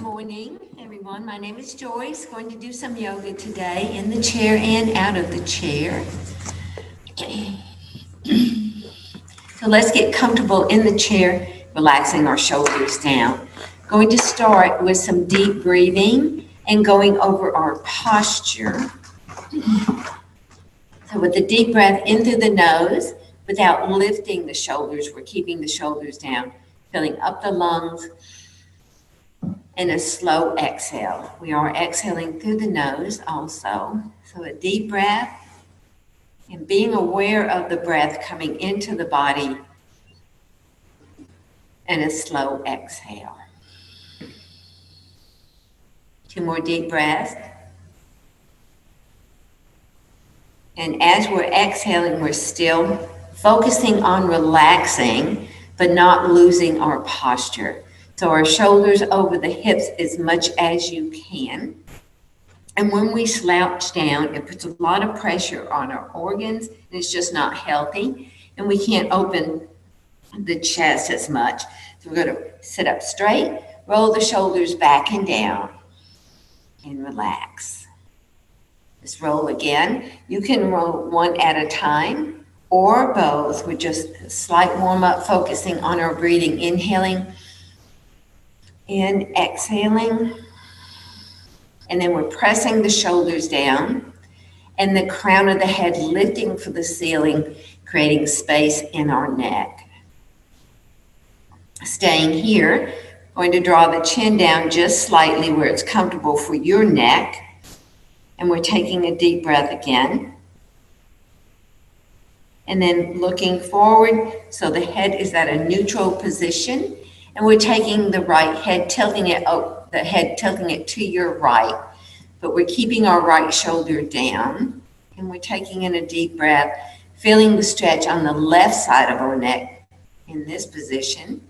Morning, everyone. My name is Joyce. Going to do some yoga today in the chair and out of the chair. So let's get comfortable in the chair, relaxing our shoulders down. Going to start with some deep breathing and going over our posture. So with the deep breath in through the nose, without lifting the shoulders, we're keeping the shoulders down, filling up the lungs, and a slow exhale. We are exhaling through the nose also. So a deep breath and being aware of the breath coming into the body and a slow exhale. 2 more deep breaths. And as we're exhaling, we're still focusing on relaxing, but not losing our posture. So our shoulders over the hips as much as you can. And when we slouch down, it puts a lot of pressure on our organs, and it's just not healthy. And we can't open the chest as much. So we're going to sit up straight, roll the shoulders back and down, and relax. Just roll again. You can roll one at a time or both with just a slight warm-up, focusing on our breathing, inhaling and exhaling. And then we're pressing the shoulders down and the crown of the head lifting for the ceiling, creating space in our neck. Staying here, going to draw the chin down just slightly where it's comfortable for your neck. And we're taking a deep breath again. And then looking forward, so the head is at a neutral position. And we're taking the right head, tilting it to your right. But we're keeping our right shoulder down. And we're taking in a deep breath, feeling the stretch on the left side of our neck in this position.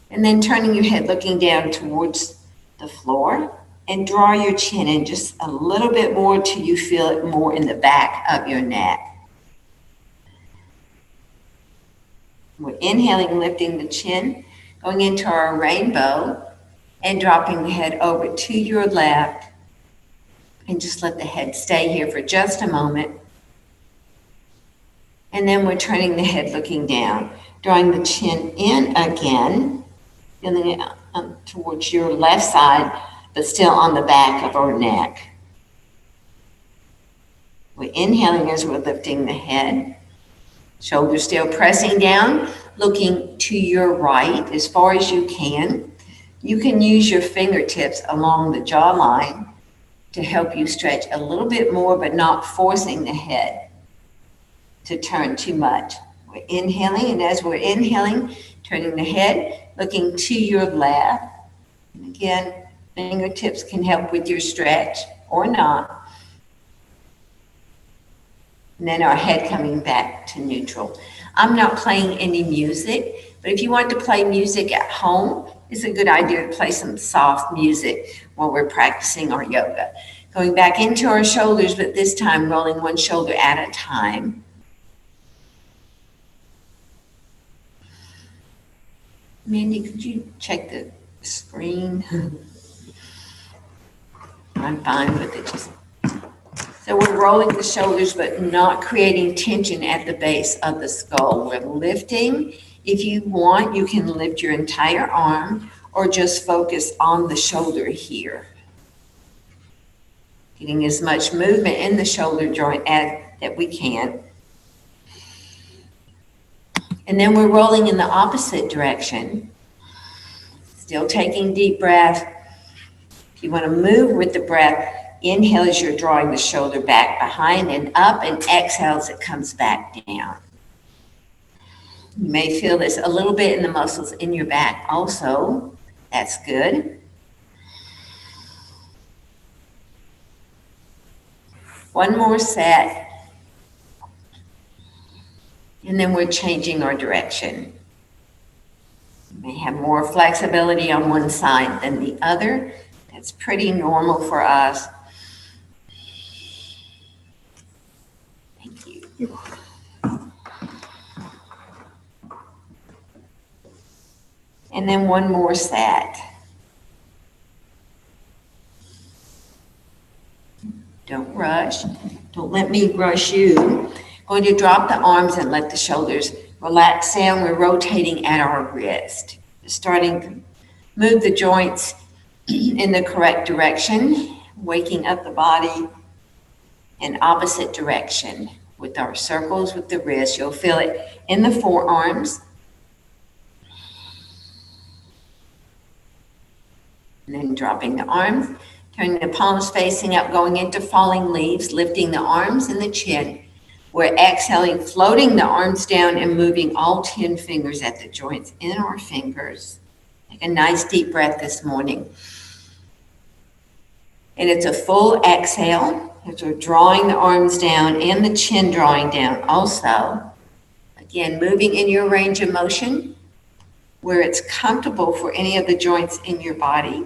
And then turning your head, looking down towards the floor. And draw your chin in just a little bit more till you feel it more in the back of your neck. We're inhaling, lifting the chin, going into our rainbow, and dropping the head over to your left. And just let the head stay here for just a moment. And then we're turning the head, looking down, drawing the chin in again, feeling it towards your left side, but still on the back of our neck. We're inhaling as we're lifting the head. Shoulders still pressing down, looking to your right as far as you can. You can use your fingertips along the jawline to help you stretch a little bit more, but not forcing the head to turn too much. We're inhaling, and as we're inhaling, turning the head, looking to your left. And again, fingertips can help with your stretch or not. And then our head coming back to neutral. I'm not playing any music, but if you want to play music at home, it's a good idea to play some soft music while we're practicing our yoga. Going back into our shoulders, but this time rolling one shoulder at a time. Mandy, could you check the screen? I'm fine with it. So we're rolling the shoulders, but not creating tension at the base of the skull. We're lifting. If you want, you can lift your entire arm or just focus on the shoulder here. Getting as much movement in the shoulder joint that we can. And then we're rolling in the opposite direction. Still taking deep breath. If you want to move with the breath, inhale as you're drawing the shoulder back behind and up, and exhale as it comes back down. You may feel this a little bit in the muscles in your back also. That's good. One more set. And then we're changing our direction. You may have more flexibility on one side than the other. That's pretty normal for us. Thank you. And then one more set. rush. Don't let me rush you. Going to drop the arms and let the shoulders relax down. We're rotating at our wrist. Starting to move the joints in the correct direction, waking up the body in opposite direction with our circles with the wrist. You'll feel it in the forearms. And then dropping the arms, turning the palms facing up, going into falling leaves, lifting the arms and the chin. We're exhaling, floating the arms down and moving all 10 fingers at the joints in our fingers. Take a nice deep breath this morning. And it's a full exhale as we're drawing the arms down and the chin drawing down also. Again, moving in your range of motion where it's comfortable for any of the joints in your body.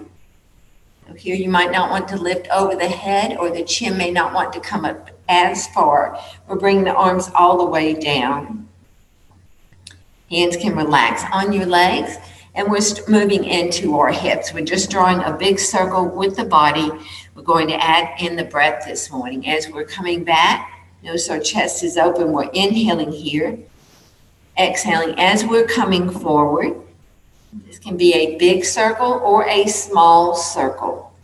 So here you might not want to lift over the head, or the chin may not want to come up as far, or bring the arms all the way down. Hands can relax on your legs, and we're moving into our hips. We're just drawing a big circle with the body. We're going to add in the breath this morning. As we're coming back, notice our chest is open. We're inhaling here, exhaling as we're coming forward. This can be a big circle or a small circle.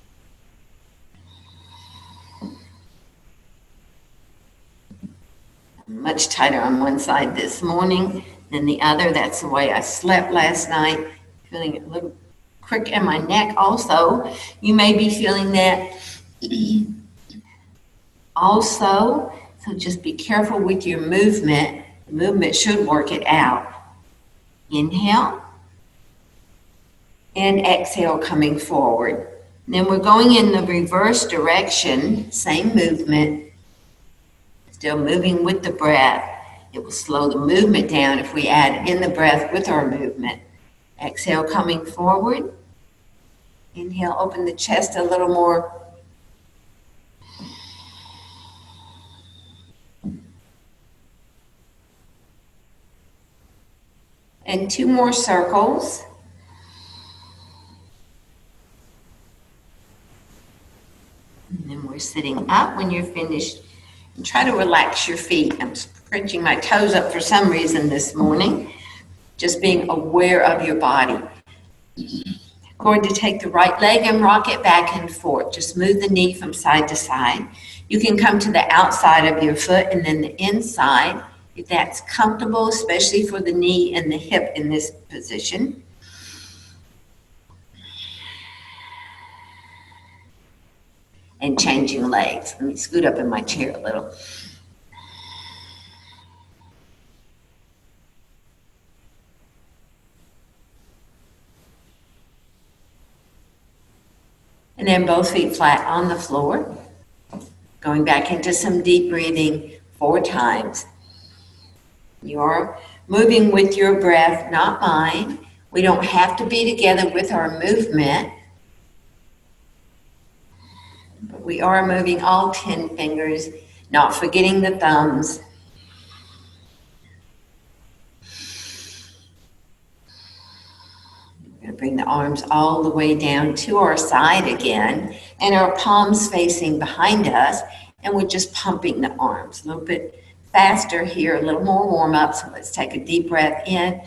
Much tighter on one side this morning than the other. That's the way I slept last night. Feeling a little crick in my neck also. You may be feeling that also. So just be careful with your movement. The movement should work it out. Inhale. And exhale, coming forward. And then we're going in the reverse direction, same movement, still moving with the breath. It will slow the movement down if we add in the breath with our movement. Exhale, coming forward. Inhale, open the chest a little more. And 2 more circles. And then we're sitting up when you're finished. And try to relax your feet. I'm scrunching my toes up for some reason this morning. Just being aware of your body. Going to take the right leg and rock it back and forth. Just move the knee from side to side. You can come to the outside of your foot and then the inside, if that's comfortable, especially for the knee and the hip in this position. And changing legs. Let me scoot up in my chair a little. And then both feet flat on the floor. Going back into some deep breathing 4 times. You're moving with your breath, not mine. We don't have to be together with our movement. But we are moving all 10 fingers, not forgetting the thumbs. We're going to bring the arms all the way down to our side again, and our palms facing behind us, and we're just pumping the arms. A little bit faster here, a little more warm up. So let's take a deep breath in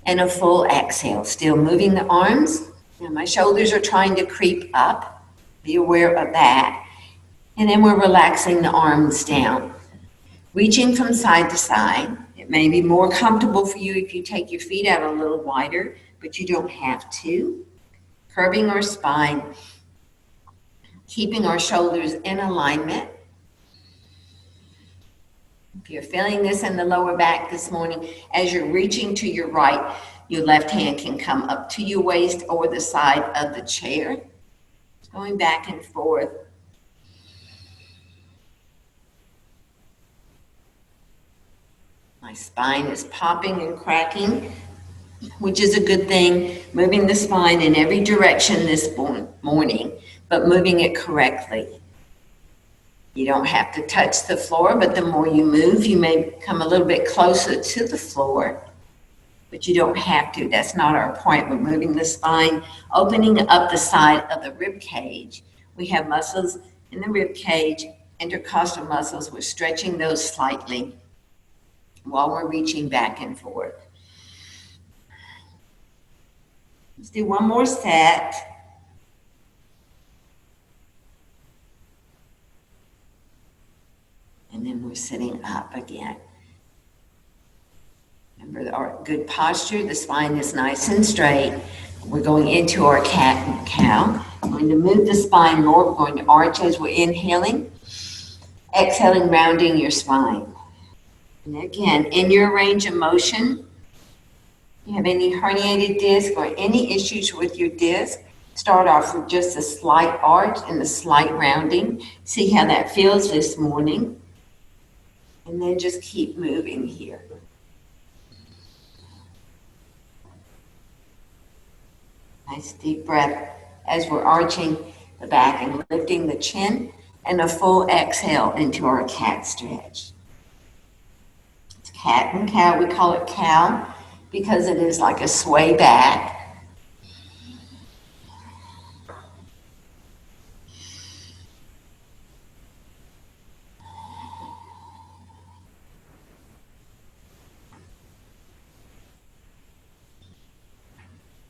and a full exhale. Still moving the arms. Now my shoulders are trying to creep up. Be aware of that. And then we're relaxing the arms down. Reaching from side to side. It may be more comfortable for you if you take your feet out a little wider, but you don't have to. Curving our spine. Keeping our shoulders in alignment. If you're feeling this in the lower back this morning, as you're reaching to your right, your left hand can come up to your waist or the side of the chair. Going back and forth. My spine is popping and cracking, which is a good thing. Moving the spine in every direction this morning, but moving it correctly. You don't have to touch the floor, but the more you move, you may come a little bit closer to the floor. But you don't have to. That's not our point. We're moving the spine, opening up the side of the rib cage. We have muscles in the rib cage, intercostal muscles. We're stretching those slightly while we're reaching back and forth. Let's do one more set. And then we're sitting up again. Remember our good posture, the spine is nice and straight. We're going into our cat and cow. We're going to move the spine more. We're going to arch as we're inhaling. Exhaling, rounding your spine. And again, in your range of motion, if you have any herniated disc or any issues with your disc, start off with just a slight arch and a slight rounding. See how that feels this morning. And then just keep moving here. Nice deep breath as we're arching the back and lifting the chin, and a full exhale into our cat stretch. It's cat and cow. We call it cow because it is like a sway back.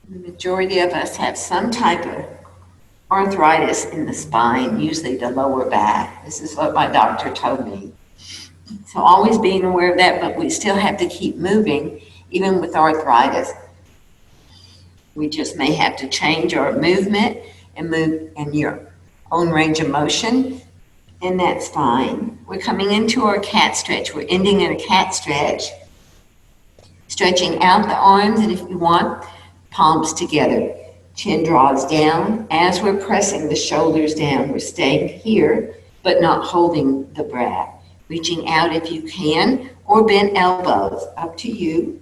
The majority of us have some type of arthritis in the spine, usually the lower back. This is what my doctor told me. So always being aware of that, but we still have to keep moving, even with arthritis. We just may have to change our movement and move in your own range of motion, and that's fine. We're coming into our cat stretch. We're ending in a cat stretch, stretching out the arms, and if you want, palms together. Chin draws down. As we're pressing the shoulders down, we're staying here, but not holding the breath. Reaching out if you can, or bend elbows, up to you.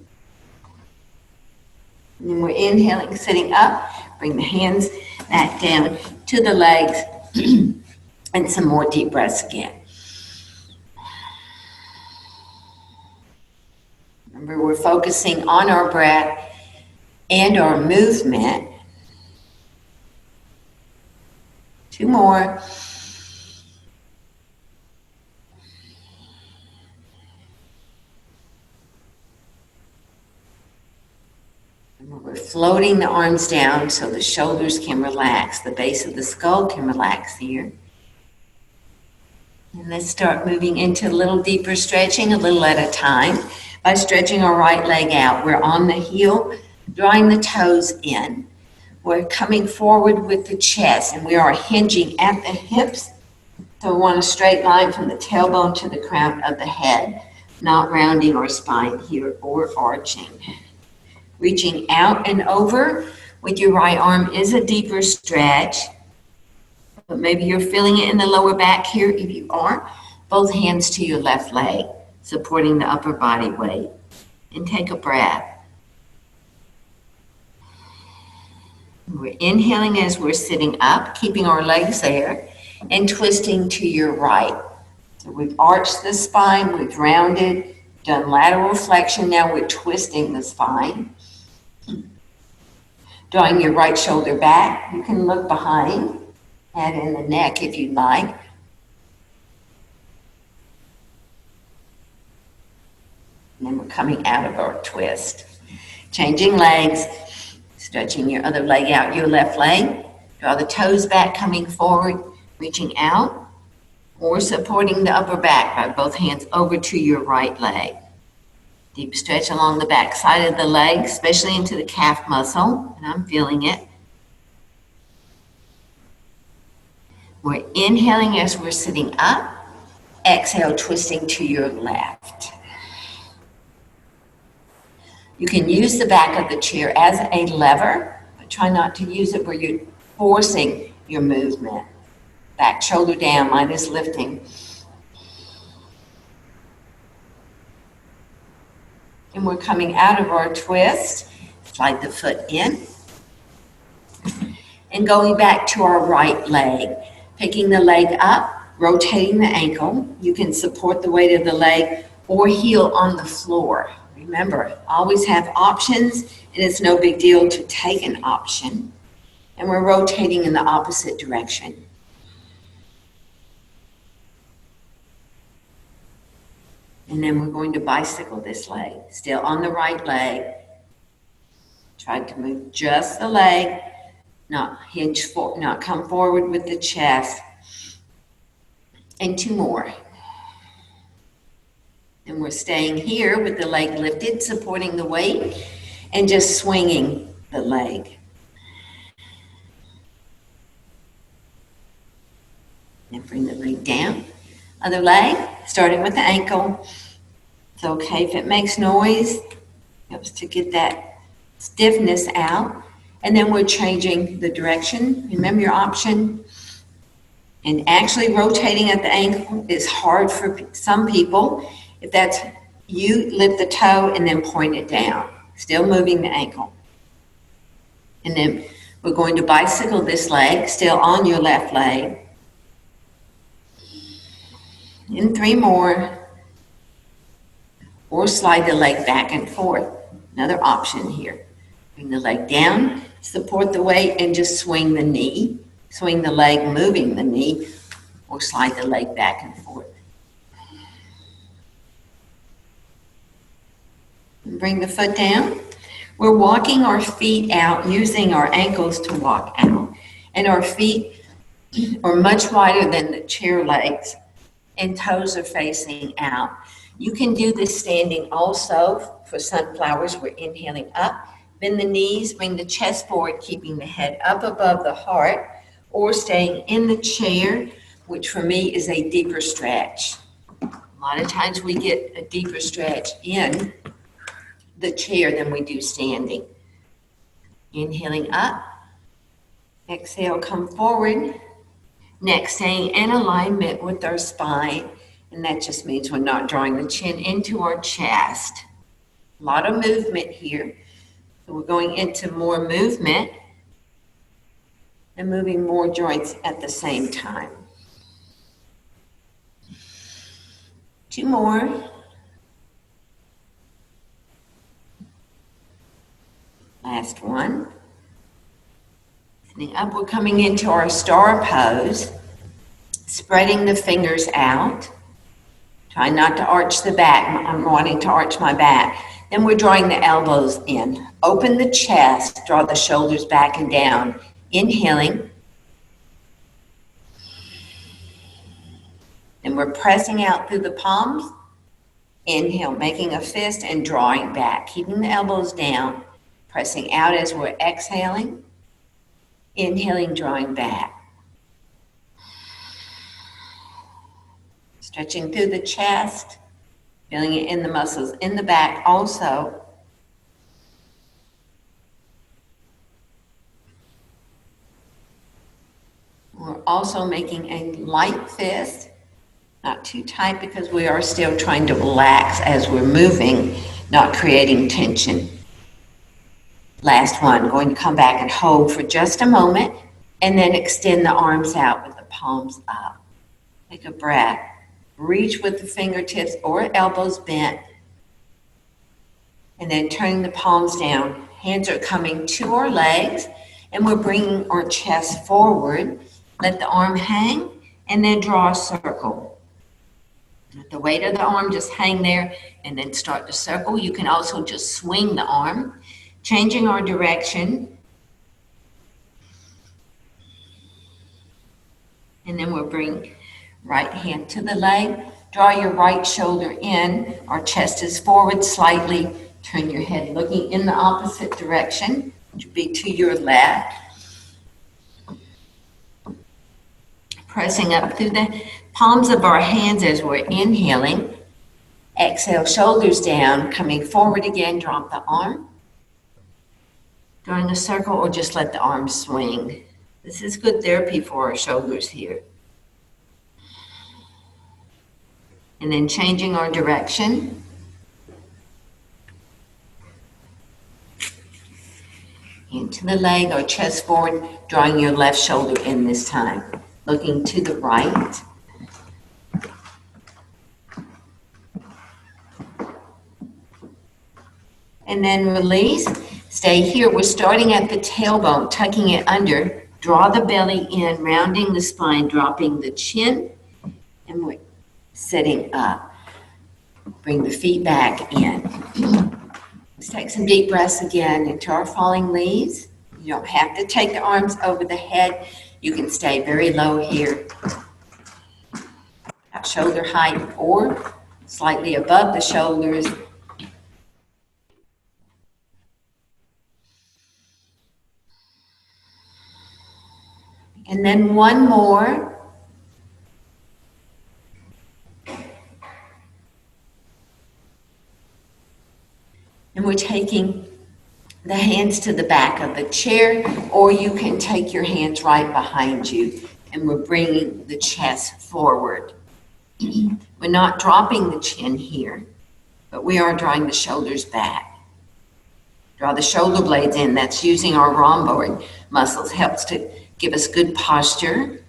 And then we're inhaling, sitting up. Bring the hands back down to the legs, and some more deep breaths again. Remember, we're focusing on our breath and our movement. Two more. We're floating the arms down so the shoulders can relax. The base of the skull can relax here. And let's start moving into a little deeper stretching, a little at a time. By stretching our right leg out, we're on the heel, drawing the toes in. We're coming forward with the chest, and we are hinging at the hips. So we want a straight line from the tailbone to the crown of the head, not rounding our spine here or arching. Reaching out and over with your right arm is a deeper stretch, but maybe you're feeling it in the lower back here. If you aren't, both hands to your left leg, supporting the upper body weight. And take a breath. We're inhaling as we're sitting up, keeping our legs there, and twisting to your right. So we've arched the spine, we've rounded, done lateral flexion, now we're twisting the spine. Drawing your right shoulder back. You can look behind, head and the neck if you'd like. And then we're coming out of our twist. Changing legs, stretching your other leg out, your left leg. Draw the toes back, coming forward, reaching out, or supporting the upper back by both hands over to your right leg. Deep stretch along the back side of the leg, especially into the calf muscle, and I'm feeling it. We're inhaling as we're sitting up. Exhale, twisting to your left. You can use the back of the chair as a lever, but try not to use it where you're forcing your movement. Back shoulder down, mine is lifting. And we're coming out of our twist. Slide the foot in. And going back to our right leg. Picking the leg up, rotating the ankle. You can support the weight of the leg or heel on the floor. Remember, always have options, and it's no big deal to take an option. And we're rotating in the opposite direction. And then we're going to bicycle this leg. Still on the right leg. Try to move just the leg, not come forward with the chest. And 2 more. And we're staying here with the leg lifted, supporting the weight, and just swinging the leg. And bring the leg down. Other leg, starting with the ankle. It's okay if it makes noise. Helps to get that stiffness out. And then we're changing the direction. Remember your option. And actually rotating at the ankle is hard for some people. If that's you, lift the toe and then point it down. Still moving the ankle. And then we're going to bicycle this leg, still on your left leg. And 3 more. Or slide the leg back and forth. Another option here. Bring the leg down, support the weight, and just swing the knee. Swing the leg, moving the knee, or slide the leg back and forth. And bring the foot down. We're walking our feet out, using our ankles to walk out. And our feet are much wider than the chair legs, and toes are facing out. You can do this standing also for sunflowers. We're inhaling up. Bend the knees, bring the chest forward, keeping the head up above the heart, or staying in the chair, which for me is a deeper stretch. A lot of times we get a deeper stretch in the chair than we do standing. Inhaling up. Exhale, come forward. Next, staying in alignment with our spine. And that just means we're not drawing the chin into our chest. A lot of movement here. So we're going into more movement and moving more joints at the same time. 2 more. Last one. Sitting up, we're coming into our star pose. Spreading the fingers out. Try not to arch the back. I'm wanting to arch my back. Then we're drawing the elbows in. Open the chest. Draw the shoulders back and down. Inhaling. And we're pressing out through the palms. Inhale, making a fist and drawing back. Keeping the elbows down. Pressing out as we're exhaling. Inhaling, drawing back. Stretching through the chest, feeling it in the muscles in the back also. We're also making a light fist, not too tight because we are still trying to relax as we're moving, not creating tension. Last one, going to come back and hold for just a moment and then extend the arms out with the palms up. Take a breath. Reach with the fingertips or elbows bent. And then turning the palms down. Hands are coming to our legs and we're bringing our chest forward. Let the arm hang and then draw a circle. Let the weight of the arm just hang there and then start the circle. You can also just swing the arm, changing our direction. And then we'll bring right hand to the leg. Draw your right shoulder in. Our chest is forward slightly. Turn your head looking in the opposite direction, which would be to your left. Pressing up through the palms of our hands as we're inhaling. Exhale, shoulders down, coming forward again. Drop the arm. Drawing a circle or just let the arm swing. This is good therapy for our shoulders here. And then changing our direction. Into the leg, our chest forward, drawing your left shoulder in this time. Looking to the right. And then release. Stay here. We're starting at the tailbone, tucking it under. Draw the belly in, rounding the spine, dropping the chin. And we're sitting up. Bring the feet back in. Let's take some deep breaths again into our falling leaves. You don't have to take the arms over the head. You can stay very low here, at shoulder height or slightly above the shoulders. And then one more. And we're taking the hands to the back of the chair, or you can take your hands right behind you, and we're bringing the chest forward. We're not dropping the chin here, but we are drawing the shoulders back. Draw the shoulder blades in. That's using our rhomboid muscles. Helps to give us good posture.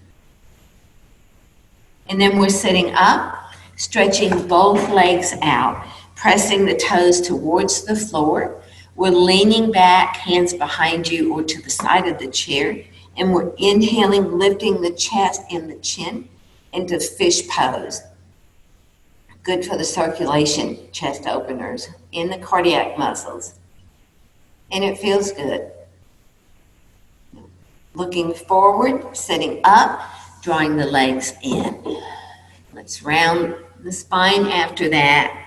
And then we're sitting up, stretching both legs out, pressing the toes towards the floor. We're leaning back, hands behind you or to the side of the chair, and we're inhaling, lifting the chest and the chin into fish pose. Good for the circulation, chest openers, in the cardiac muscles. And it feels good. Looking forward, sitting up, drawing the legs in. Let's round the spine after that.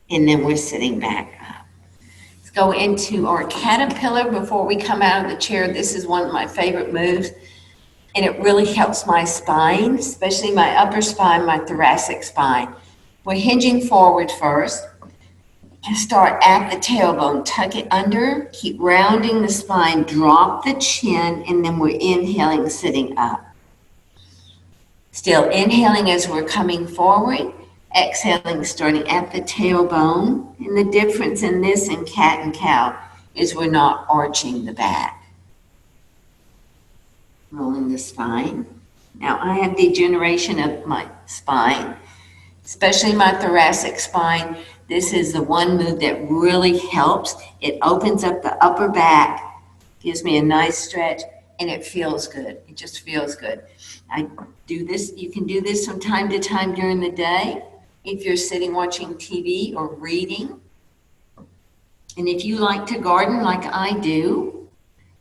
And then we're sitting back up. Let's go into our caterpillar before we come out of the chair. This is one of my favorite moves, and it really helps my spine, especially my upper spine, my thoracic spine. We're hinging forward first. Start at the tailbone, tuck it under, keep rounding the spine, drop the chin, and then we're inhaling, sitting up. Still inhaling as we're coming forward. Exhaling, starting at the tailbone. And the difference in this and cat and cow is we're not arching the back. Rolling the spine. Now I have degeneration of my spine, especially my thoracic spine. This is the one move that really helps. It opens up the upper back, gives me a nice stretch, and it feels good. It just feels good. I do this. You can do this from time to time during the day. If you're sitting watching TV or reading, and if you like to garden like I do,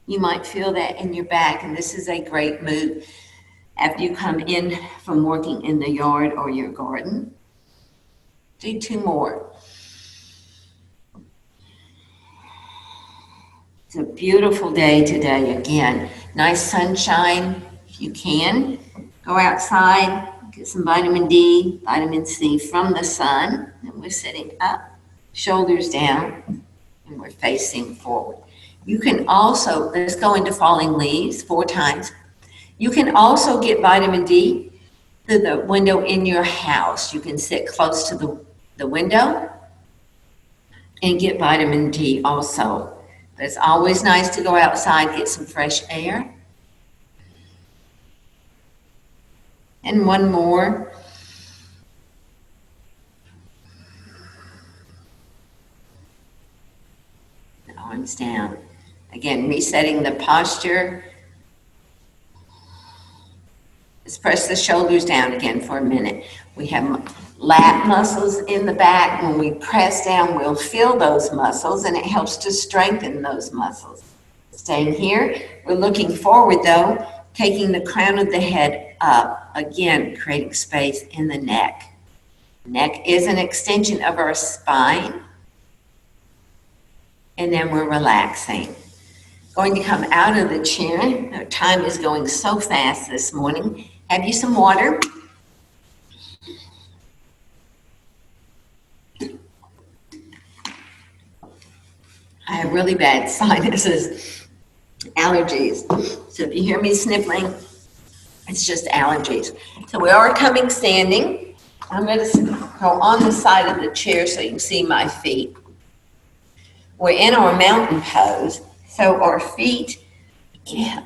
you might feel that in your back, and this is a great move after you come in from working in the yard or your garden. Do two more. It's a beautiful day today again. Nice sunshine if you can. Go outside. Get some vitamin D, vitamin C from the sun. And we're sitting up, shoulders down, and we're facing forward. You can also, let's go into falling leaves 4 times. You can also get vitamin D through the window in your house. You can sit close to the window and get vitamin D also. But it's always nice to go outside, get some fresh air. And one more. The arms down. Again, resetting the posture. Let's press the shoulders down again for a minute. We have lat muscles in the back. When we press down, we'll feel those muscles, and it helps to strengthen those muscles. Staying here. We're looking forward, though, taking the crown of the head up, again, creating space in the neck. Neck is an extension of our spine. And then we're relaxing. Going to come out of the chair. Our time is going so fast this morning. Have you some water? I have really bad sinuses, allergies. So if you hear me sniffling, it's just allergies. So we are coming standing. I'm going to go on the side of the chair so you can see my feet. We're in our mountain pose. So our feet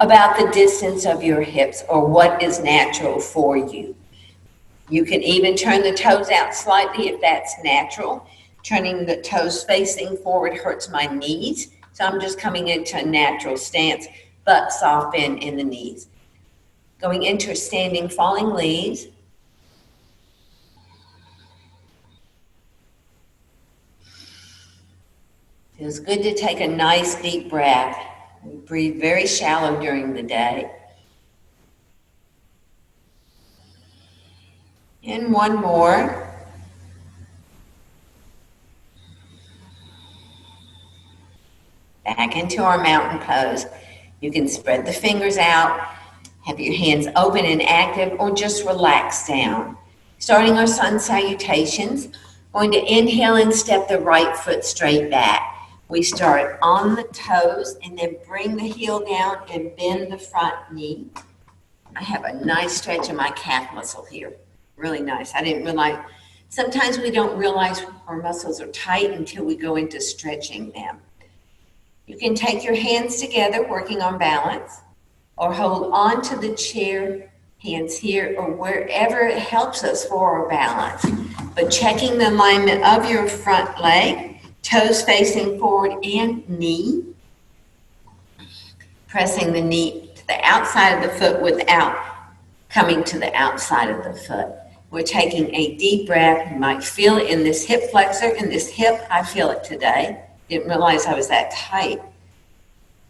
about the distance of your hips, or what is natural for you. You can even turn the toes out slightly if that's natural. Turning the toes facing forward hurts my knees. So I'm just coming into a natural stance, but soft bend in the knees. Going into a standing falling leaves. Feels good to take a nice deep breath. We breathe very shallow during the day. And one more. Back into our mountain pose. You can spread the fingers out, have your hands open and active, or just relax down. Starting our sun salutations, going to inhale and step the right foot straight back. We start on the toes and then bring the heel down and bend the front knee. I have a nice stretch in my calf muscle here. Really nice. I didn't realize, sometimes we don't realize our muscles are tight until we go into stretching them. You can take your hands together, working on balance, or hold on to the chair, hands here, or wherever it helps us for our balance. But checking the alignment of your front leg, toes facing forward and knee. Pressing the knee to the outside of the foot without coming to the outside of the foot. We're taking a deep breath. You might feel it in this hip flexor, in this hip. I feel it today. Didn't realize I was that tight.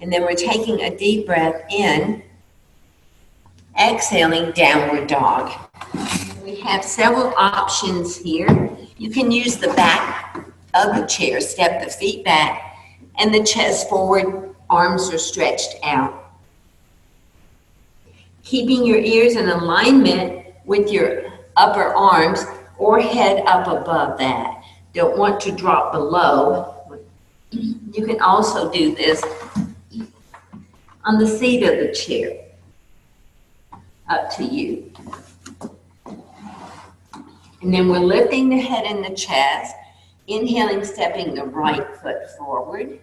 And then we're taking a deep breath in, exhaling, downward dog. We have several options here. You can use the back of the chair, step the feet back, and the chest forward, arms are stretched out. Keeping your ears in alignment with your upper arms or head up above that. Don't want to drop below. You can also do this on the seat of the chair. Up to you. And then we're lifting the head and the chest, inhaling, stepping the right foot forward.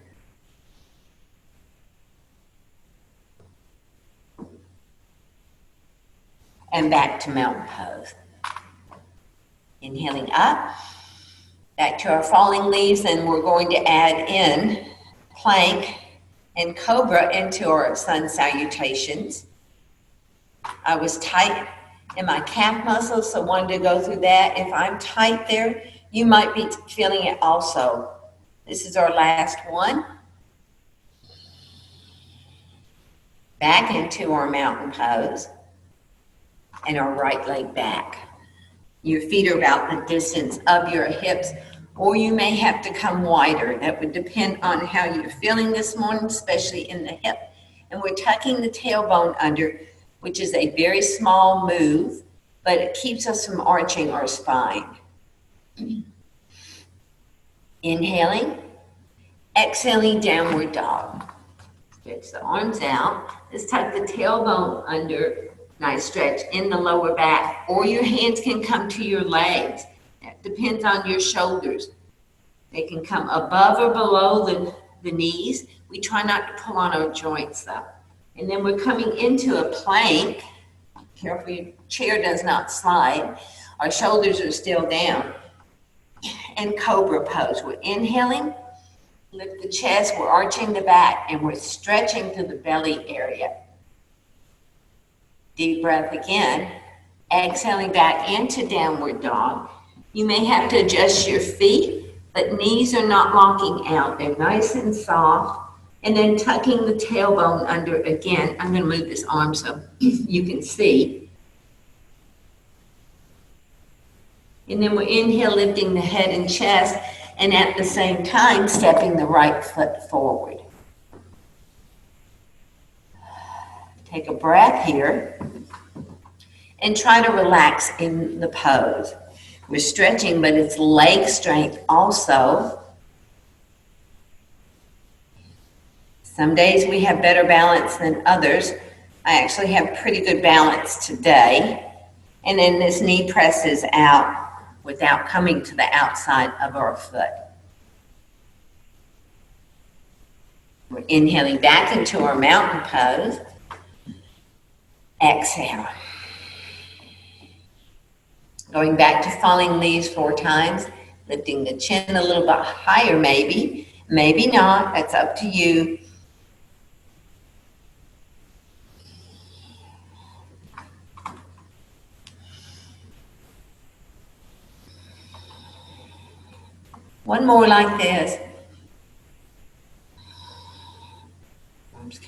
And back to mountain pose. Inhaling up, back to our falling leaves, and we're going to add in plank and cobra into our sun salutations. I was tight in my calf muscles, so wanted to go through that. If I'm tight there, you might be feeling it also. This is our last one. Back into our mountain pose and our right leg back. Your feet are about the distance of your hips, or you may have to come wider. That would depend on how you're feeling this morning, especially in the hip. And we're tucking the tailbone under, which is a very small move, but it keeps us from arching our spine. Inhaling, exhaling, downward dog. Stretch the arms out. Let's tuck the tailbone under. Nice stretch in the lower back, or your hands can come to your legs. That depends on your shoulders. They can come above or below the knees. We try not to pull on our joints though. And then we're coming into a plank. Careful your chair does not slide. Our shoulders are still down. And cobra pose. We're inhaling, lift the chest, we're arching the back, and we're stretching to the belly area. Deep breath again, exhaling back into downward dog. You may have to adjust your feet, but knees are not locking out. They're nice and soft. And then tucking the tailbone under again. I'm going to move this arm so you can see. And then we inhale, lifting the head and chest, and at the same time, stepping the right foot forward. Take a breath here and try to relax in the pose. We're stretching, but it's leg strength also. Some days we have better balance than others. I actually have pretty good balance today. And then this knee presses out without coming to the outside of our foot. We're inhaling back into our mountain pose. Exhale. Going back to falling leaves 4 times, lifting the chin a little bit higher maybe, maybe not, that's up to you. One more like this.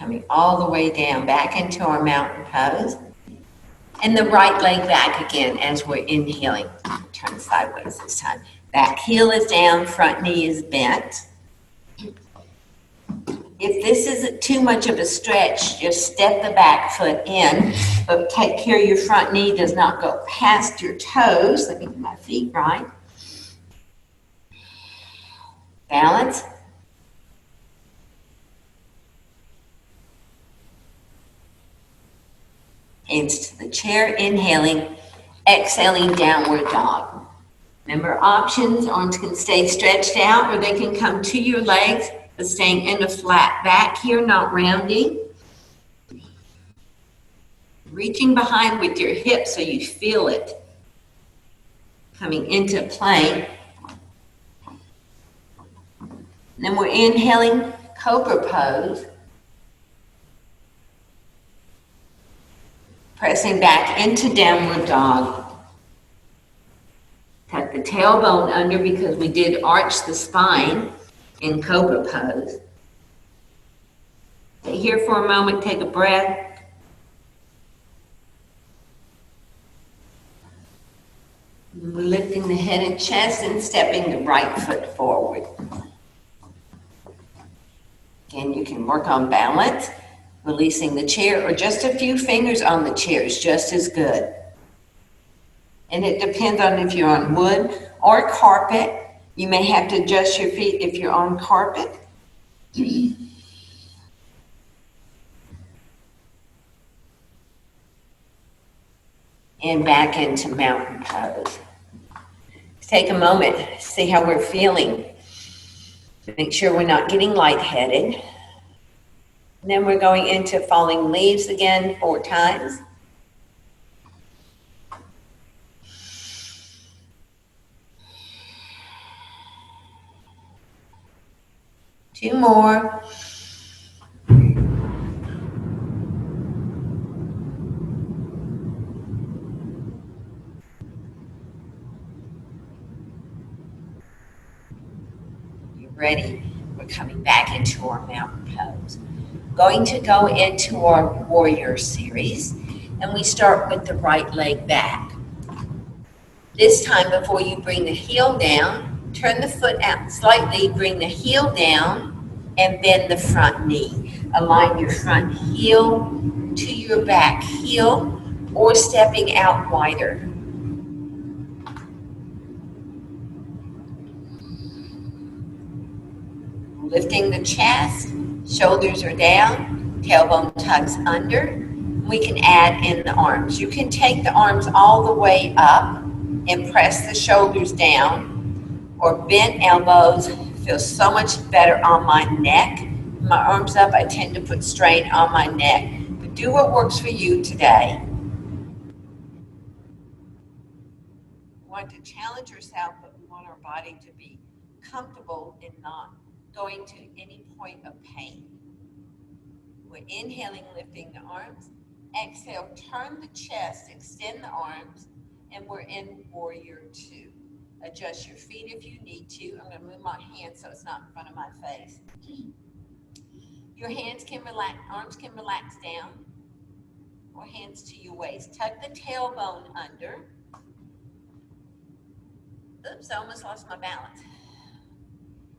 Coming all the way down, back into our mountain pose. And the right leg back again as we're inhaling. Turn sideways this time. Back heel is down, front knee is bent. If this isn't too much of a stretch, just step the back foot in, but take care your front knee does not go past your toes. Let me get my feet right. Balance. Hands to the chair, inhaling, exhaling, downward dog. Remember, options, arms can stay stretched out or they can come to your legs, but staying in a flat back here, not rounding. Reaching behind with your hips so you feel it. Coming into plank. Then we're inhaling, cobra pose. Pressing back into downward dog. Tuck the tailbone under because we did arch the spine in cobra pose. Stay here for a moment, take a breath. We're lifting the head and chest and stepping the right foot forward. Again, you can work on balance, releasing the chair, or just a few fingers on the chair is just as good. And it depends on if you're on wood or carpet. You may have to adjust your feet if you're on carpet. And back into mountain pose. Take a moment, see how we're feeling. Make sure we're not getting lightheaded. And then we're going into falling leaves again 4 times. Two more. You're ready. We're coming back into our mountain pose. Going to go into our warrior series, and we start with the right leg back. This time, before you bring the heel down, turn the foot out slightly, bring the heel down, and bend the front knee. Align your front heel to your back heel, or stepping out wider. Lifting the chest, shoulders are down, tailbone tucks under. We can add in the arms. You can take the arms all the way up and press the shoulders down, or bent elbows feel so much better on my neck. My arms up, I tend to put strain on my neck. But do what works for you today. We want to challenge yourself, but we want our body to be comfortable and not going to any point of pain. We're inhaling, lifting the arms. Exhale, turn the chest, extend the arms, and we're in warrior 2. Adjust your feet if you need to. I'm going to move my hands so it's not in front of my face. Your hands can relax, arms can relax down, or hands to your waist. Tuck the tailbone under. Oops, I almost lost my balance.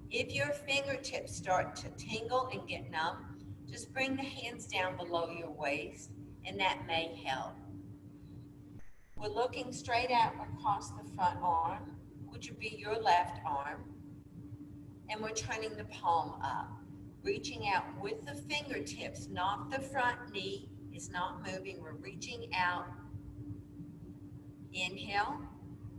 If your fingertips start to tingle and get numb, just bring the hands down below your waist, and that may help. We're looking straight out across the front arm, which would be your left arm, and we're turning the palm up. Reaching out with the fingertips, not the front knee is not moving. We're reaching out. Inhale,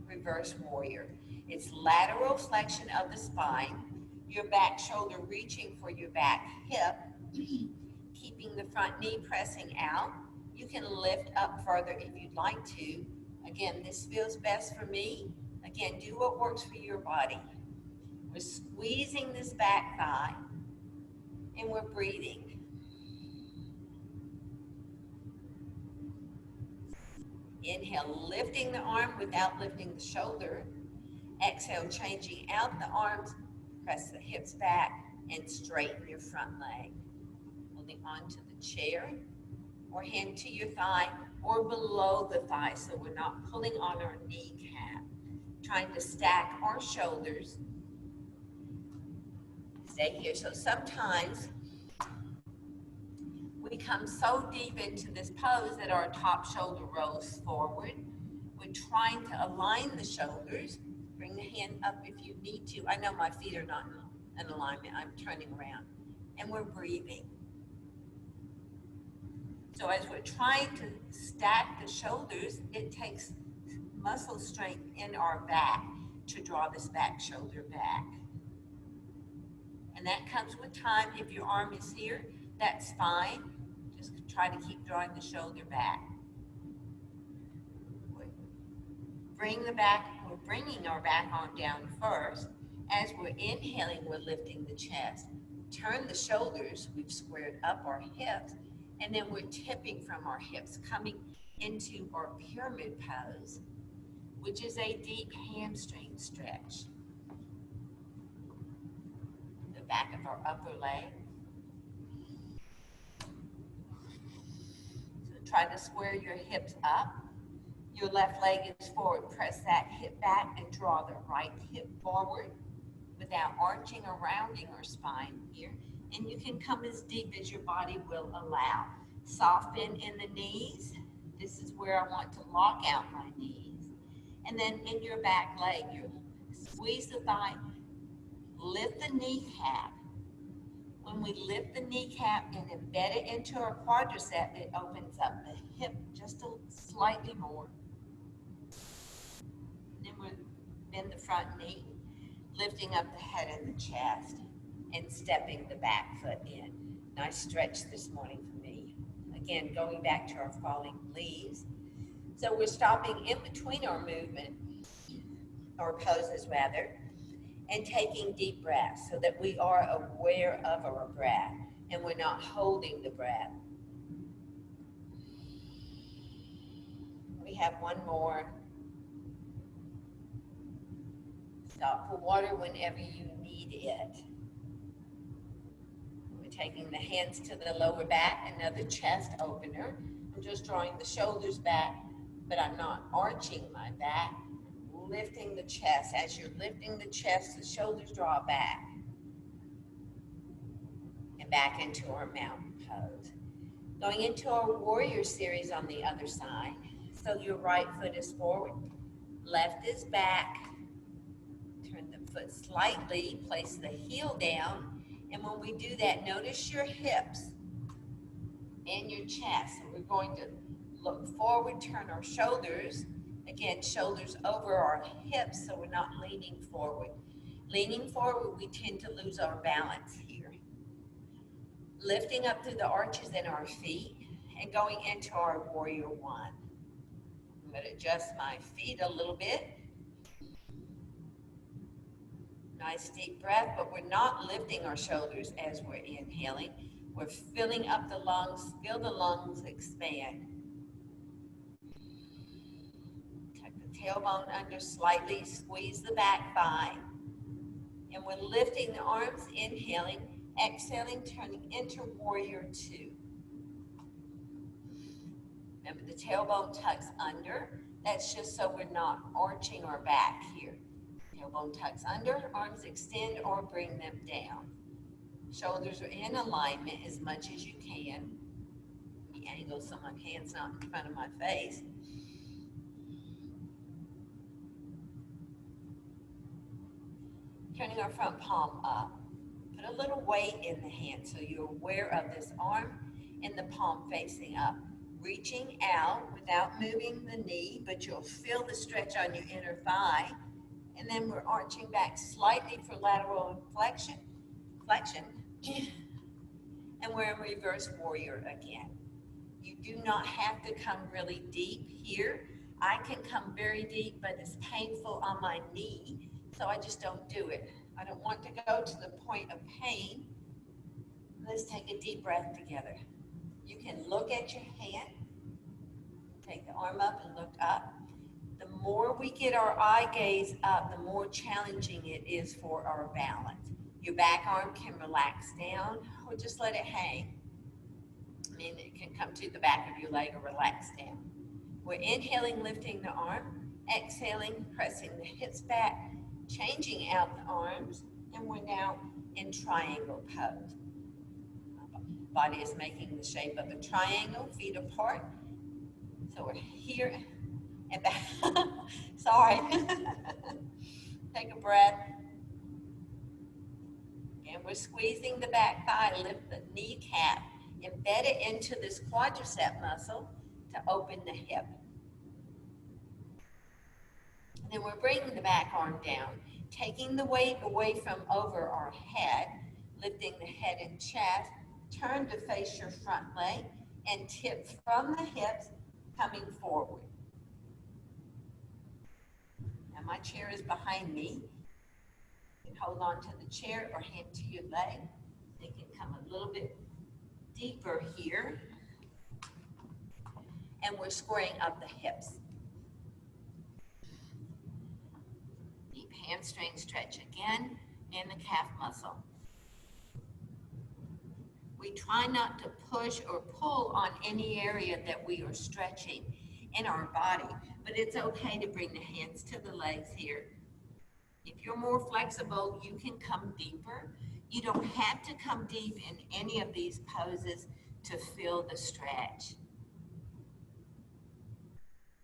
reverse warrior. It's lateral flexion of the spine. Your back shoulder reaching for your back hip, keeping the front knee pressing out. You can lift up further if you'd like to. Again, this feels best for me. Again, do what works for your body. We're squeezing this back thigh, and we're breathing. Inhale, lifting the arm without lifting the shoulder. Exhale, changing out the arms. Press the hips back and straighten your front leg. We'll holding onto the chair, or hand to your thigh or below the thigh, so we're not pulling on our kneecap. Trying to stack our shoulders. Stay here. So sometimes we come so deep into this pose that our top shoulder rolls forward. We're trying to align the shoulders. Bring the hand up if you need to. I know my feet are not in alignment. I'm turning around. And we're breathing. So as we're trying to stack the shoulders, it takes muscle strength in our back to draw this back shoulder back. And that comes with time. If your arm is here, that's fine. Just try to keep drawing the shoulder back. We're bringing our back arm down first. As we're inhaling, we're lifting the chest. Turn the shoulders, we've squared up our hips, and then we're tipping from our hips, coming into our pyramid pose, which is a deep hamstring stretch. The back of our upper leg. So try to square your hips up. Your left leg is forward. Press that hip back and draw the right hip forward without arching or rounding our spine here. And you can come as deep as your body will allow. Soft bend in the knees. This is where I want to lock out my knees. And then in your back leg, you squeeze the thigh, lift the kneecap. When we lift the kneecap and embed it into our quadricep, it opens up the hip just slightly more. Then we bend the front knee, lifting up the head and the chest, and stepping the back foot in. Nice stretch this morning for me. Again, going back to our falling leaves. So we're stopping in between our movement, or poses rather, and taking deep breaths so that we are aware of our breath and we're not holding the breath. We have one more. Stop for water whenever you need it. We're taking the hands to the lower back, another chest opener. I'm just drawing the shoulders back, but I'm not arching my back. Lifting the chest. As you're lifting the chest, the shoulders draw back. And back into our mountain pose. Going into our warrior series on the other side. So your right foot is forward, left is back. Turn the foot slightly, place the heel down. And when we do that, notice your hips and your chest. So we're going to look forward, turn our shoulders. Again, shoulders over our hips, so we're not leaning forward. Leaning forward, we tend to lose our balance here. Lifting up through the arches in our feet and going into our warrior one. I'm going to adjust my feet a little bit. Nice deep breath, but we're not lifting our shoulders as we're inhaling. We're filling up the lungs, feel the lungs expand. Tuck the tailbone under slightly, squeeze the back thigh. And we're lifting the arms, inhaling, exhaling, turning into warrior two. Remember, the tailbone tucks under. That's just so we're not arching our back here. Tailbone tucks under, arms extend or bring them down. Shoulders are in alignment as much as you can. The angle so my hand's not in front of my face. Turning our front palm up. Put a little weight in the hand so you're aware of this arm and the palm facing up. Reaching out without moving the knee, but you'll feel the stretch on your inner thigh. And then we're arching back slightly for lateral flexion. And we're in reverse warrior again. You do not have to come really deep here. I can come very deep, but it's painful on my knee, so I just don't do it. I don't want to go to the point of pain. Let's take a deep breath together. You can look at your hand. Take the arm up and look up. The more we get our eye gaze up, the more challenging it is for our balance. Your back arm can relax down or just let it hang. mean it can come to the back of your leg or relax down. We're inhaling, lifting the arm, exhaling, pressing the hips back, changing out the arms, and we're now in triangle pose. Body is making the shape of a triangle, feet apart. So we're here and back. Sorry. Take a breath. And we're squeezing the back thigh, lift the kneecap, embed it into this quadricep muscle to open the hip. And then we're bringing the back arm down, taking the weight away from over our head, lifting the head and chest, turn to face your front leg, and tip from the hips, coming forward. Now my chair is behind me. You can hold on to the chair or hand to your leg. They can come a little bit deeper here. And we're squaring up the hips. Deep hamstring stretch again, and the calf muscle. We try not to push or pull on any area that we are stretching in our body, but it's okay to bring the hands to the legs here. If you're more flexible, you can come deeper. You don't have to come deep in any of these poses to feel the stretch.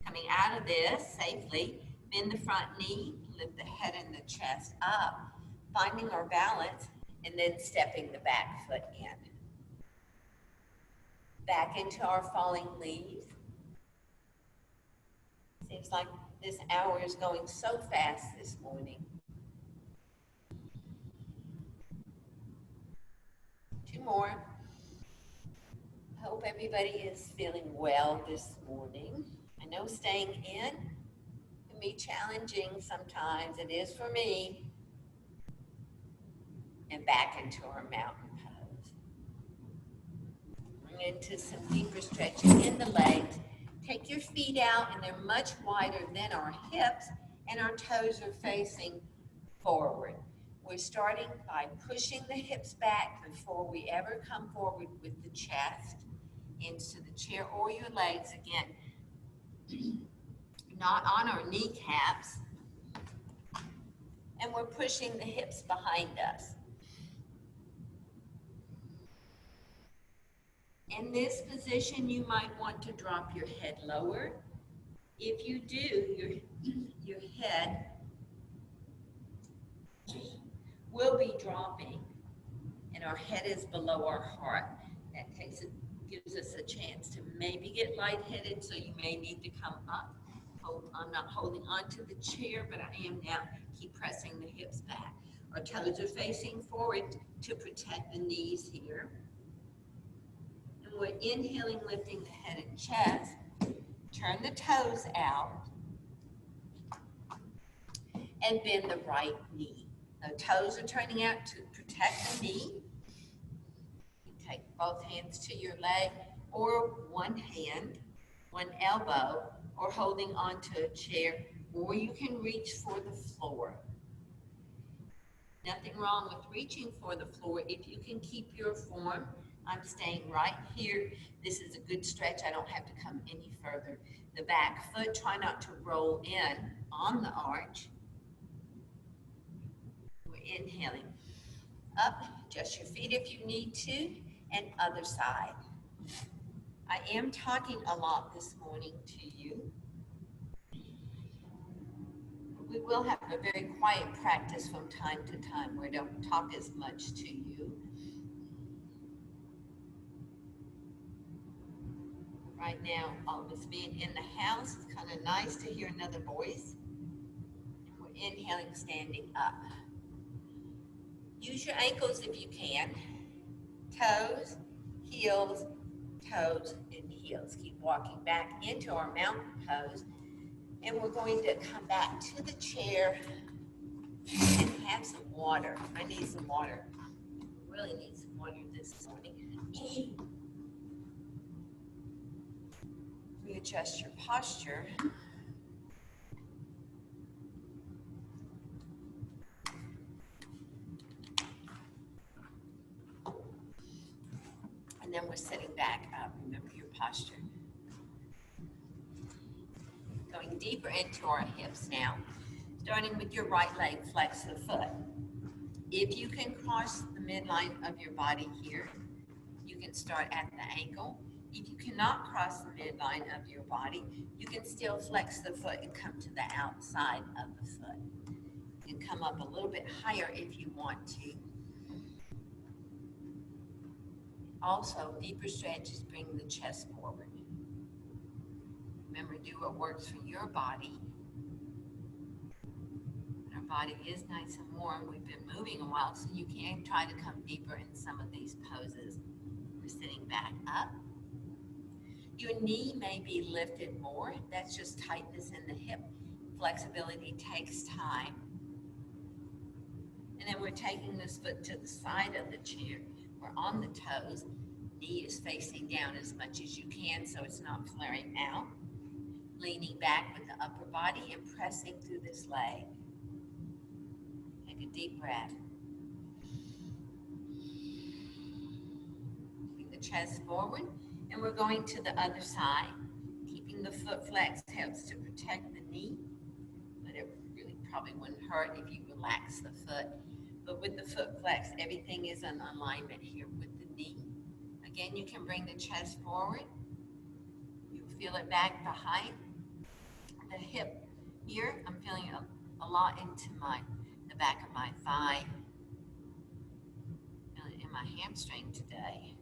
Coming out of this safely, bend the front knee, lift the head and the chest up, finding our balance, and then stepping the back foot in. Back into our falling leaves. Seems like this hour is going so fast this morning. 2 more. I hope everybody is feeling well this morning. I know staying in can be challenging sometimes. It is for me. And back into our mountain pose. Bring into some deeper stretching in the legs. Take your feet out, and they're much wider than our hips, and our toes are facing forward. We're starting by pushing the hips back before we ever come forward with the chest into the chair or your legs. Again, not on our kneecaps. And we're pushing the hips behind us. In this position, you might want to drop your head lower. If you do, your head will be dropping, and our head is below our heart. That gives us a chance to maybe get lightheaded, so you may need to come up. I'm not holding onto the chair, but I am now. Keep pressing the hips back. Our toes are facing forward to protect the knees here. And we're inhaling, lifting the head and chest. Turn the toes out and bend the right knee. The toes are turning out to protect the knee. You take both hands to your leg, or one hand, one elbow, or holding onto a chair, or you can reach for the floor. Nothing wrong with reaching for the floor if you can keep your form. I'm staying right here. This is a good stretch. I don't have to come any further. The back foot, try not to roll in on the arch. We're inhaling. Up, adjust your feet if you need to, and other side. I am talking a lot this morning to you. We will have a very quiet practice from time to time where I don't talk as much to you. Right now, all of us being in the house, it's kind of nice to hear another voice. And we're inhaling, standing up. Use your ankles if you can. Toes, heels, toes, and heels. Keep walking back into our mountain pose. And we're going to come back to the chair and have some water. I need some water. Really need some water this morning. Readjust your posture. And then we're sitting back up. Remember your posture. Going deeper into our hips now. Starting with your right leg, flex the foot. If you can cross the midline of your body here, you can start at the ankle. If you cannot cross the midline of your body, you can still flex the foot and come to the outside of the foot. You can come up a little bit higher if you want to. Also, deeper stretches bring the chest forward. Remember, do what works for your body. Our body is nice and warm. We've been moving a while, so you can try to come deeper in some of these poses. We're sitting back up. Your knee may be lifted more. That's just tightness in the hip. Flexibility takes time. And then we're taking this foot to the side of the chair. We're on the toes. Knee is facing down as much as you can so it's not flaring out. Leaning back with the upper body and pressing through this leg. Take a deep breath. Bring the chest forward, and we're going to the other side. Keeping the foot flexed helps to protect the knee, but it really probably wouldn't hurt if you relax the foot. But with the foot flexed, everything is in alignment here with the knee. Again, you can bring the chest forward. You feel it back behind the hip here. I'm feeling a lot into the back of my thigh. Feeling it in my hamstring today.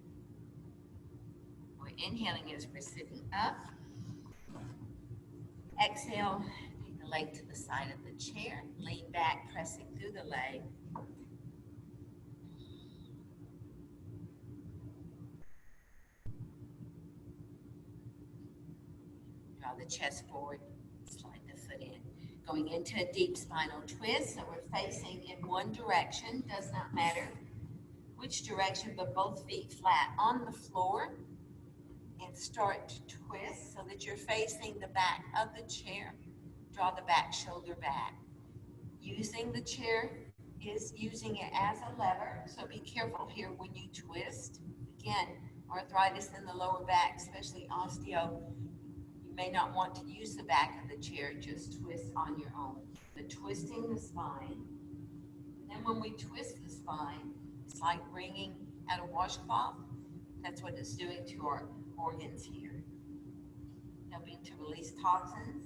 We're inhaling as we're sitting up. Exhale, take the leg to the side of the chair. Lean back, pressing through the leg. Draw the chest forward, slide the foot in. Going into a deep spinal twist, so we're facing in one direction, does not matter which direction, but both feet flat on the floor. And start to twist so that you're facing the back of the chair. Draw the back shoulder back. Using the chair is using it as a lever, so be careful here when you twist. Again, arthritis in the lower back, especially osteo, you may not want to use the back of the chair, just twist on your own. But twisting the spine. And then when we twist the spine, it's like wringing out a washcloth. That's what it's doing to our organs here. Helping to release toxins.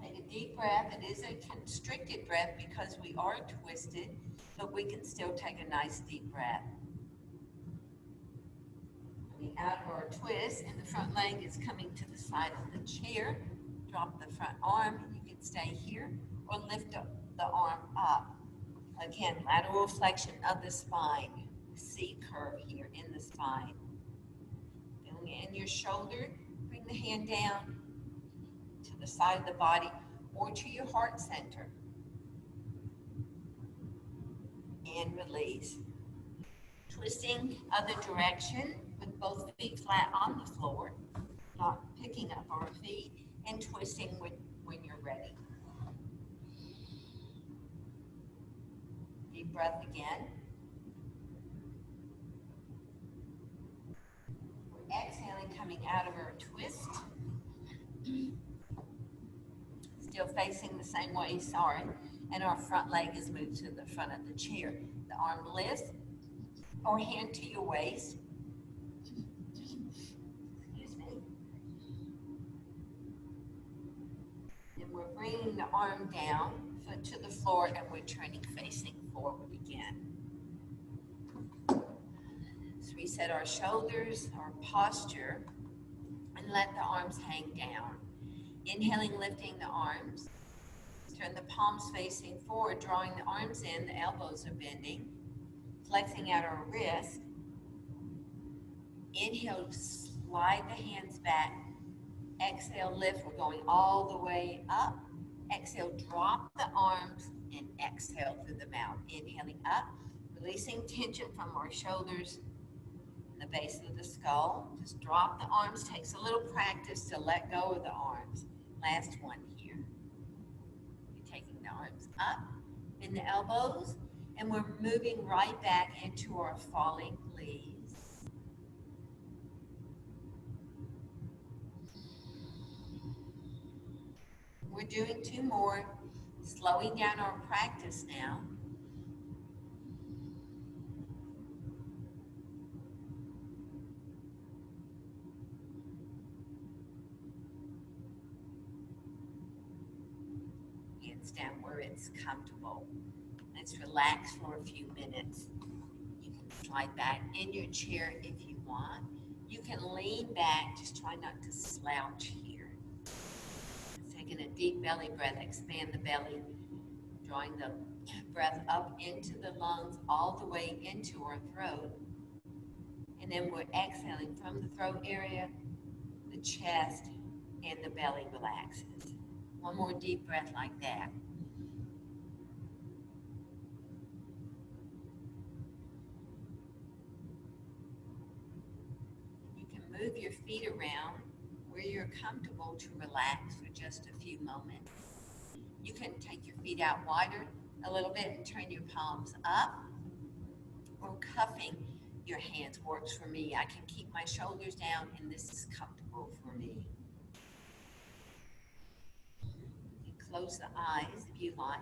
Take a deep breath. It is a constricted breath because we are twisted, but we can still take a nice deep breath. Coming out of our twist, and the front leg is coming to the side of the chair. Drop the front arm, and you can stay here, or lift up the arm up. Again, lateral flexion of the spine. C curve here in the spine. Feeling it in your shoulder, bring the hand down to the side of the body or to your heart center. And release. Twisting other direction with both feet flat on the floor, not picking up our feet, and twisting when you're ready. Deep breath again. Exhaling, coming out of our twist. Still facing the same way, sorry. And our front leg is moved to the front of the chair. The arm lifts or hand to your waist. Excuse me. And we're bringing the arm down, foot to the floor, and we're turning facing forward again. Reset our shoulders, our posture, and let the arms hang down. Inhaling, lifting the arms. Turn the palms facing forward, drawing the arms in, the elbows are bending. Flexing out our wrist. Inhale, slide the hands back. Exhale, lift. We're going all the way up. Exhale, drop the arms, and exhale through the mouth. Inhaling up, releasing tension from our shoulders, the base of the skull. Just drop the arms. Takes a little practice to let go of the arms. Last one here. You're taking the arms up in the elbows, and we're moving right back into our falling leaves. We're doing 2 more, slowing down our practice now. Hands down where it's comfortable. Let's relax for a few minutes. You can slide back in your chair if you want. You can lean back, just try not to slouch here. Taking a deep belly breath, expand the belly, drawing the breath up into the lungs, all the way into our throat. And then we're exhaling from the throat area, the chest, and the belly relaxes. One more deep breath like that. You can move your feet around where you're comfortable to relax for just a few moments. You can take your feet out wider a little bit and turn your palms up, or cuffing your hands works for me. I can keep my shoulders down and this is comfortable for me. You can close the eyes if you like,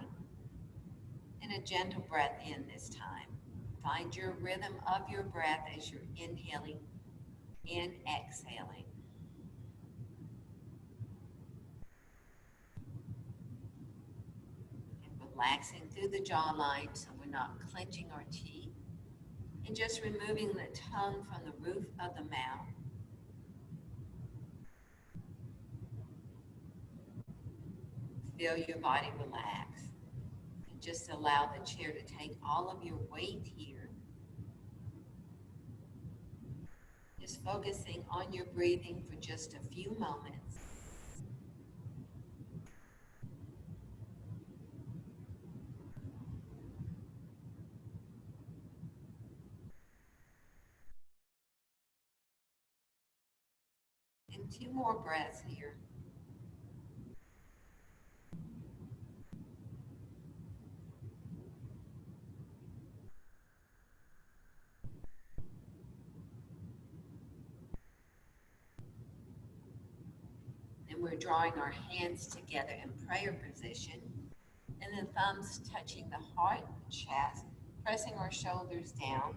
and a gentle breath in this time. Find your rhythm of your breath as you're inhaling and exhaling. And relaxing through the jawline so we're not clenching our teeth. And just removing the tongue from the roof of the mouth. Feel your body relax. And just allow the chair to take all of your weight here. Just focusing on your breathing for just a few moments. And 2 more breaths here. And we're drawing our hands together in prayer position, and the thumbs touching the heart, chest, pressing our shoulders down.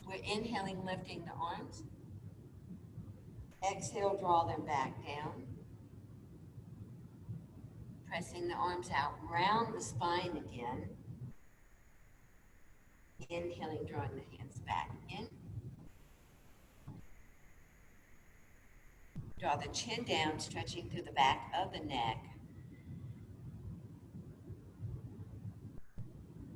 We're inhaling, lifting the arms. Exhale, draw them back down. Pressing the arms out, round the spine again. Inhaling, drawing the hands back in. Draw the chin down, stretching through the back of the neck.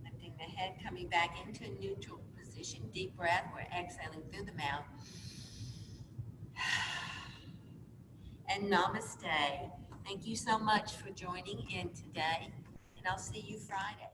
Lifting the head, coming back into a neutral position. Deep breath. We're exhaling through the mouth. And namaste. Thank you so much for joining in today, and I'll see you Friday.